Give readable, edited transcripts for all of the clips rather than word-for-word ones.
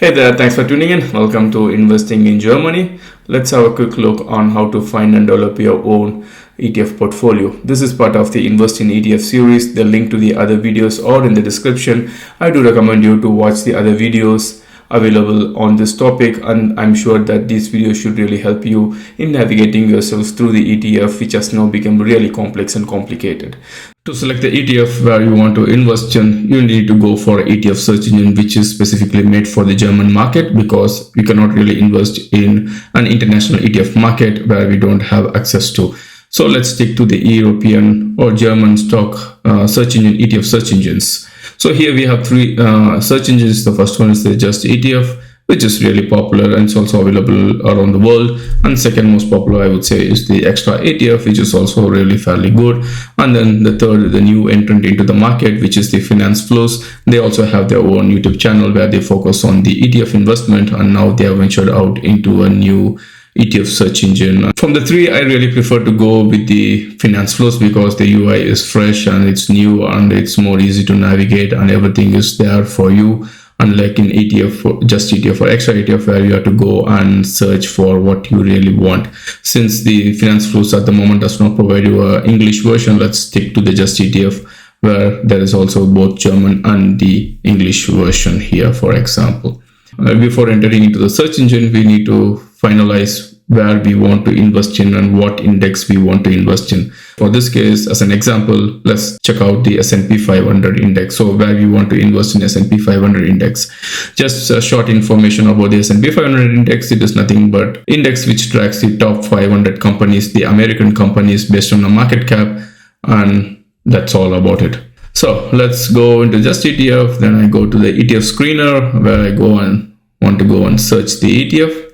Hey there, thanks for tuning in. Welcome to Investing in Germany. Let's have a quick look on how to find and develop your own ETF portfolio. This is part of the Invest in ETF series. The link to the other videos are in the description. I do recommend you to watch the other videos available on this topic, and I'm sure that these videos should really help you in navigating yourselves through the ETF, which has now become really complex and complicated. To select the ETF where you want to invest in, you need to go for ETF search engine, which is specifically made for the German market, because we cannot really invest in an international ETF market where we don't have access to. So let's stick to the European or German stock search engine, ETF search engines. So here we have three search engines. The first one is the Just ETF, which is really popular and it's also available around the world. And second most popular, I would say, is the Extra ETF, which is also really fairly good. And then the third, the new entrant into the market, which is the Finance Flows. They also have their own YouTube channel where they focus on the ETF investment, and now they have ventured out into a new ETF search engine. From the three, I really prefer to go with the Finance Flows because the UI is fresh and it's new and it's more easy to navigate and everything is there for you. Unlike in ETF, Just ETF or Extra ETF, where you have to go and search for what you really want. Since the Finance Flows at the moment does not provide you an English version, let's stick to the Just ETF, where there is also both German and the English version here, for example. Before entering into the search engine, we need to finalize where we want to invest in and what index we want to invest in. For this case, as an example, let's check out the S&P 500 index. So where we want to invest in S&P 500 index. Just short information about the S&P 500 index. It is nothing but index which tracks the top 500 companies, the American companies based on a market cap, and that's all about it. So let's go into Just ETF. Then I go to the ETF screener where I want to go and search the ETF.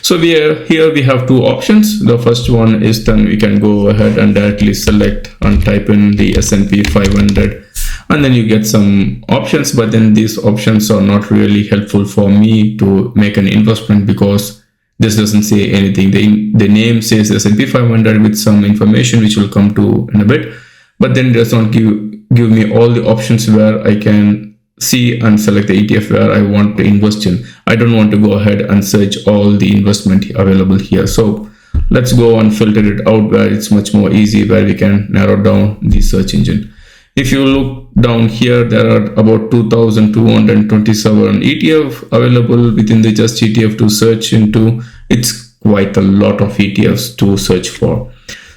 So here we have two options. The first one is, then we can go ahead and directly select and type in the S&P 500, and then you get some options, but then these options are not really helpful for me to make an investment because this doesn't say anything. The name says S&P 500 with some information which will come to in a bit, but then it does not give me all the options where I can see and select the ETF where I want to invest in. I don't want to go ahead and search all the investment available here. So let's go and filter it out where it's much more easy, where we can narrow down the search engine. If you look down here, there are about 2,227 ETF available within the Just ETF to search into. It's quite a lot of ETFs to search for.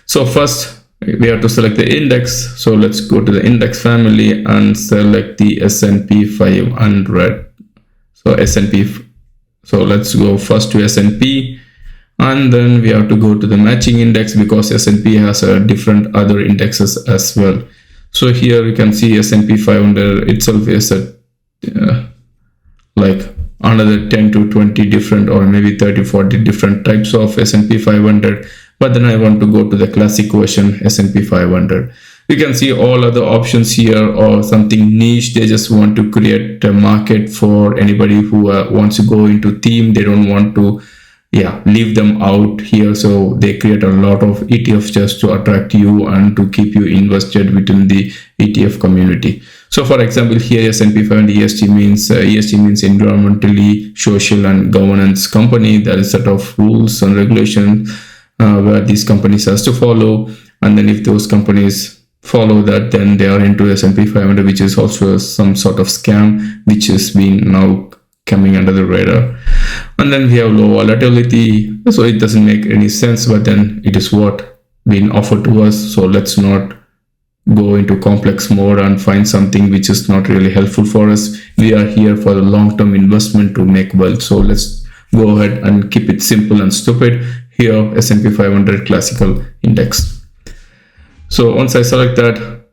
So first, we have to select the index. So let's go to the index family and select the S&P 500. So S&P. So let's go first to S&P, and then we have to go to the matching index because S&P has a different other indexes as well. So here you can see S&P 500 itself is like another 10 to 20 different, or maybe 30-40 different types of S&P 500. But then I want to go to the classic version S&P 500. You can see all other options here or something niche. They just want to create a market for anybody who wants to go into theme. They don't want to leave them out here. So they create a lot of ETFs just to attract you and to keep you invested within the ETF community. So for example, here S&P 500 ESG means environmentally, social and governance company. There is a set of rules and regulations where these companies has to follow, and then if those companies follow that, then they are into S&P 500, which is also some sort of scam which has been now coming under the radar. And then we have low volatility, so it doesn't make any sense, but then it is what being offered to us. So let's not go into complex mode and find something which is not really helpful for us. We are here for the long-term investment to make wealth, so let's go ahead and keep it simple and stupid. Here S&P 500 classical index. So once I select that,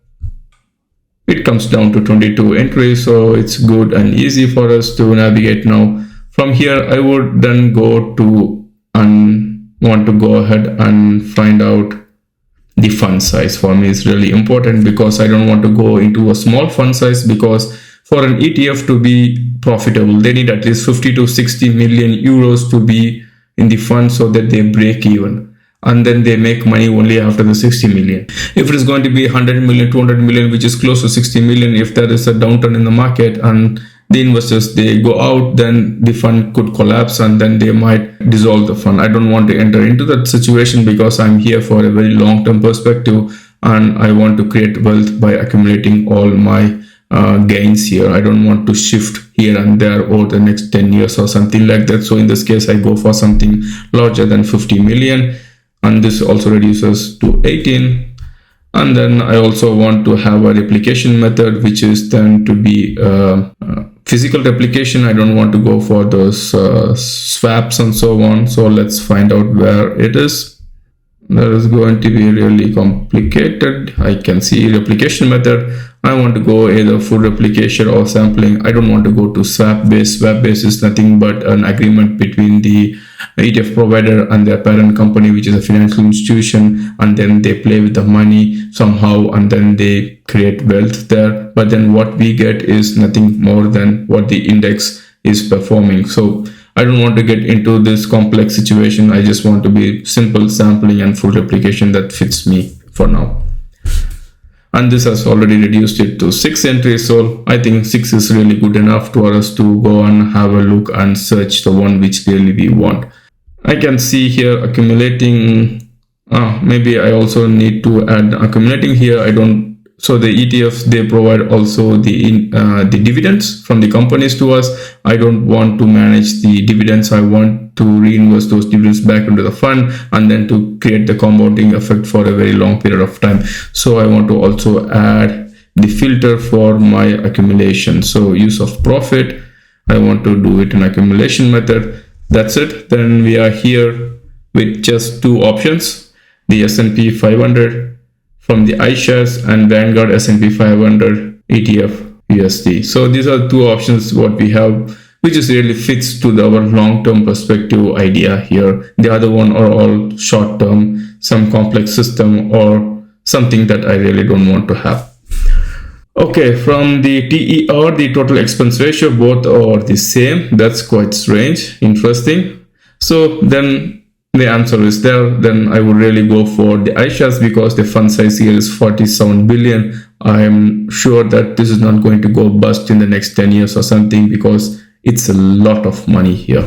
it comes down to 22 entries, so it's good and easy for us to navigate now. From here I would then go to and want to go ahead and find out the fund size. For me is really important because I don't want to go into a small fund size, because for an ETF to be profitable they need at least 50 to 60 million euros to be in the fund so that they break even, and then they make money only after the 60 million. If it is going to be 100 million, 200 million, which is close to 60 million, if there is a downturn in the market and the investors, they go out, then the fund could collapse and then they might dissolve the fund. I don't want to enter into that situation because I'm here for a very long-term perspective and I want to create wealth by accumulating all my gains here. I don't want to shift here and there over the next 10 years or something like that. So in this case, I go for something larger than 50 million, and this also reduces to 18. And then I also want to have a replication method, which is then to be physical replication. I don't want to go for those swaps and so on. So let's find out where it is. That is going to be really complicated. I can see replication method. I want to go either full replication or sampling. I don't want to go to swap base. Swap base is nothing but an agreement between the ETF provider and their parent company, which is a financial institution, and then they play with the money somehow and then they create wealth there. But then what we get is nothing more than what the index is performing. So I don't want to get into this complex situation. I just want to be simple sampling and full replication that fits me for now. And this has already reduced it to 6 entries. So I think 6 is really good enough for us to go and have a look and search the one which really we want. I can see here accumulating. Maybe I also need to add accumulating here. I don't. So the ETFs, they provide also the dividends from the companies to us. I don't want to manage the dividends. I want to reinvest those dividends back into the fund and then to create the compounding effect for a very long period of time. So I want to also add the filter for my accumulation. So use of profit, I want to do it in accumulation method. That's it. Then we are here with just 2 options, the S&P 500 from the iShares and Vanguard S&P 500 ETF USD. So these are 2 options what we have, which is really fits to our long-term perspective idea here. The other one are all short-term, some complex system or something that I really don't want to have. Okay, from the TER, the total expense ratio, both are the same. That's quite strange, interesting. So then the answer is there. Then I would really go for the iShares because the fund size here is 47 billion. I am sure that this is not going to go bust in the next 10 years or something because it's a lot of money here.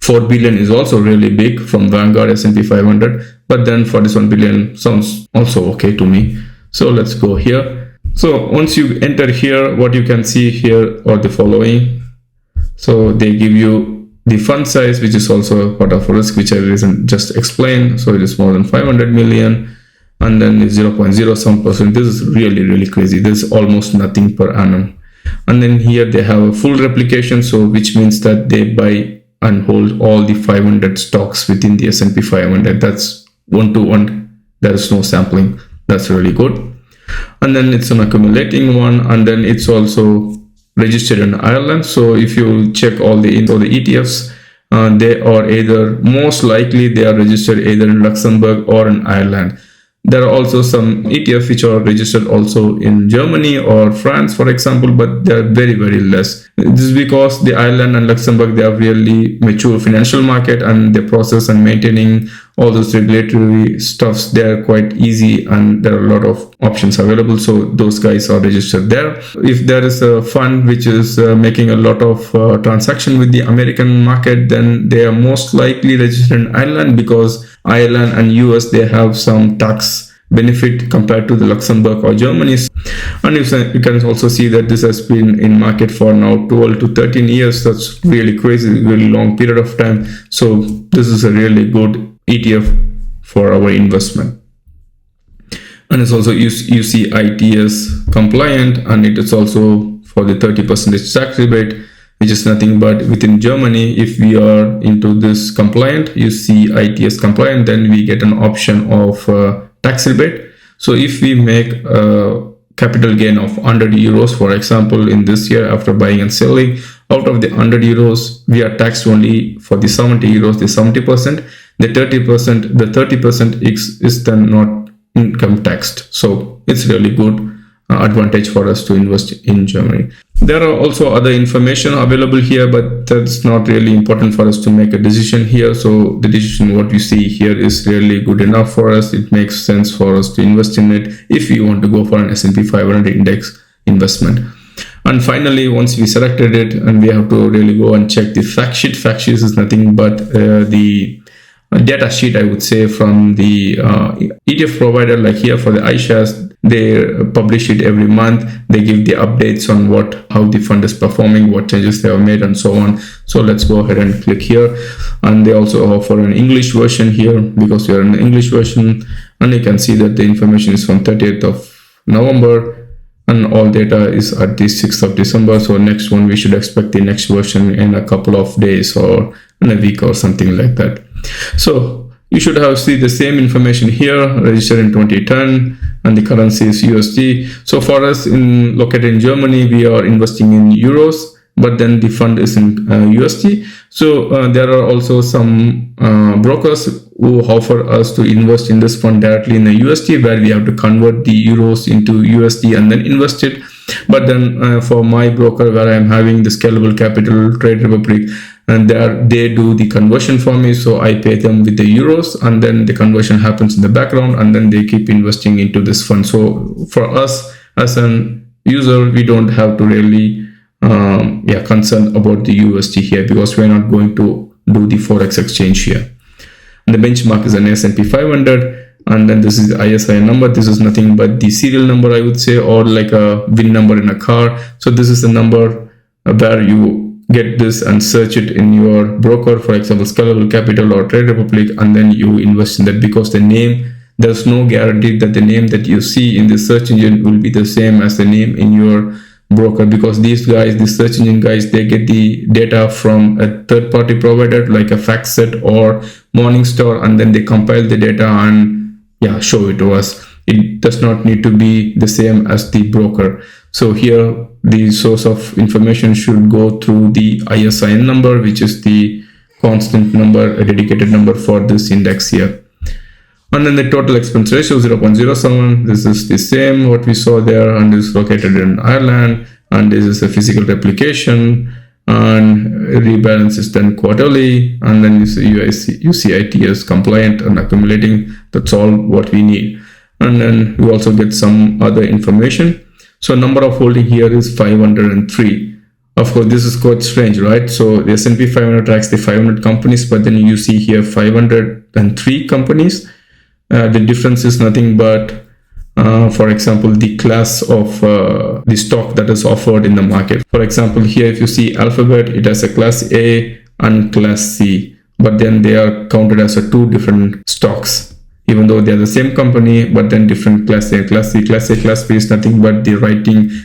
4 billion is also really big from Vanguard S&P 500, but then 41 billion sounds also okay to me. So let's go here. So once you enter here, what you can see here are the following. So they give you the fund size, which is also part of risk, which I just explained. So it is more than 500 million, and then it's 0.07%. This is really, really crazy. This is almost nothing per annum. And then here they have a full replication, so which means that they buy and hold all the 500 stocks within the S&P 500. That's 1-to-1. There is no sampling. That's really good. And then it's an accumulating one, and then it's also registered in Ireland. So if you check all the ETFs, they are either, most likely they are registered either in Luxembourg or in Ireland. There are also some ETFs which are registered also in Germany or France, for example, but they are very, very less. This is because the Ireland and Luxembourg, they are really mature financial market, and the process and maintaining all those regulatory stuffs, they are quite easy, and there are a lot of options available. So those guys are registered there. If there is a fund which is making a lot of transaction with the American market, then they are most likely registered in Ireland because Ireland and US, they have some tax benefit compared to the Luxembourg or Germany. And you can also see that this has been in market for now 12 to 13 years. That's really crazy, really long period of time. So this is a really good ETF for our investment. And it's also UCITS compliant, and it is also for the 30% tax rebate, which is nothing but within Germany. If we are into this compliant, UCITS compliant, then we get an option of tax rebate. So if we make a capital gain of 100 euros, for example, in this year after buying and selling, out of the 100 euros, we are taxed only for the 70 euros, the 70%. The 30% is then not income taxed. So it's really good advantage for us to invest in Germany. There are also other information available here, but that's not really important for us to make a decision here. So the decision what we see here is really good enough for us. It makes sense for us to invest in it if you want to go for an S&P 500 index investment. And finally, once we selected it, and we have to really go and check the fact sheet. Fact sheet is nothing but the data sheet, I would say, from the ETF provider. Like here for the iShares, they publish it every month. They give the updates on how the fund is performing, what changes they have made, and so on. So let's go ahead and click here. And they also offer an English version here because we are in the English version. And you can see that the information is from 30th of November. And all data is at the 6th of December. So next one, we should expect the next version in a couple of days or in a week or something like that. So you should have see the same information here, registered in 2010, and the currency is USD. So for us located in Germany, we are investing in euros, but then the fund is in USD. So there are also some brokers who offer us to invest in this fund directly in the USD, where we have to convert the euros into USD and then invest it. But then for my broker, where I'm having the Scalable Capital, Trade Republic, and they do the conversion for me, so I pay them with the euros, and then the conversion happens in the background, and then they keep investing into this fund. So for us as an user, we don't have to really concerned about the USD here, because we're not going to do the forex exchange here. And the benchmark is an S&P 500, and then this is the ISIN number. This is nothing but the serial number, I would say, or like a VIN number in a car. So this is the number where you get this and search it in your broker, for example, Scalable Capital or Trade Republic, and then you invest in that, because the name, there's no guarantee that the name that you see in the search engine will be the same as the name in your broker, because these guys, the search engine guys, they get the data from a third-party provider like a FactSet or Morningstar, and then they compile the data and show it to us. It does not need to be the same as the broker. So here the source of information should go through the ISIN number, which is the constant number, a dedicated number for this index here. And then the total expense ratio 0.07. This is the same what we saw there, and is located in Ireland, and this is a physical replication, and rebalance is done quarterly, and then UCIT is compliant and accumulating. That's all what we need. And then we also get some other information. So number of holding here is 503. Of course, this is quite strange, right? So the S&P 500 tracks the 500 companies, but then you see here 503 companies. The difference is nothing but, for example, the class of the stock that is offered in the market. For example, here if you see Alphabet, it has a class A and class C, but then they are counted as two different stocks, even though they are the same company, but then different class A. Class C, class A, class B is nothing but the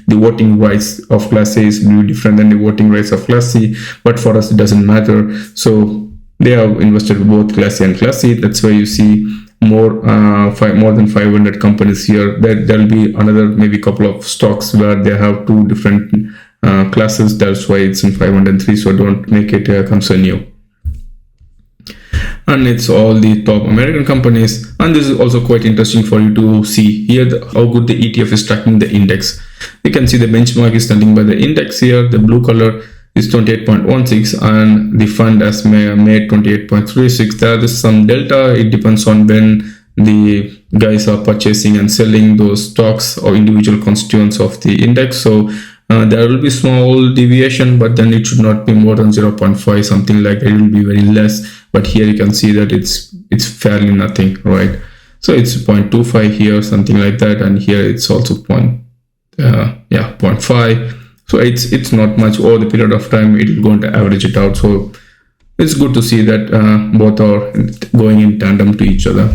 voting rights of class A is different than the voting rights of class C, but for us it doesn't matter. So they have invested in both class A and class C. That's why you see more than 500 companies here. There'll be another maybe couple of stocks where they have two different classes. That's why it's in 503. So don't make it concern you. And it's all the top American companies. And this is also quite interesting for you to see here how good the ETF is tracking the index. You can see the benchmark is standing by the index here. The blue color is 28.16, and the fund has made 28.36. There is some delta. It depends on when the guys are purchasing and selling those stocks or individual constituents of the index. So there will be small deviation, but then it should not be more than 0.5, something like that. It will be very less. But here you can see that it's fairly nothing, right? So it's 0.25 here, something like that, and here it's also 0.5. So it's not much over the period of time. It will go to average it out. So it's good to see that both are going in tandem to each other.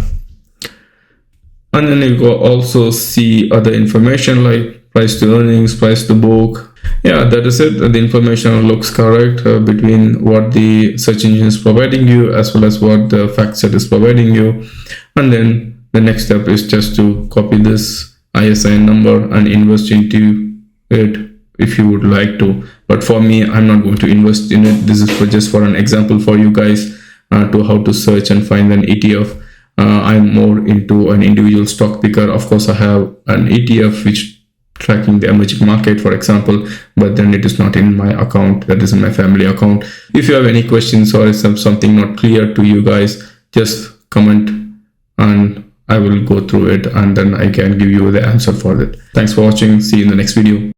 And then you go also see other information like price to earnings, price to book. Yeah, that is it. The information looks correct between what the search engine is providing you as well as what the FactSet is providing you. And then the next step is just to copy this ISIN number and invest into it if you would like to. But for me, I'm not going to invest in it. This is just for an example for you guys to how to search and find an ETF. I'm more into an individual stock picker. Of course, I have an ETF which tracking the emerging market, for example, but then it is not in my account. That is in my family account. If you have any questions or is something not clear to you guys, just comment and I will go through it and then I can give you the answer for it. Thanks for watching. See you in the next video.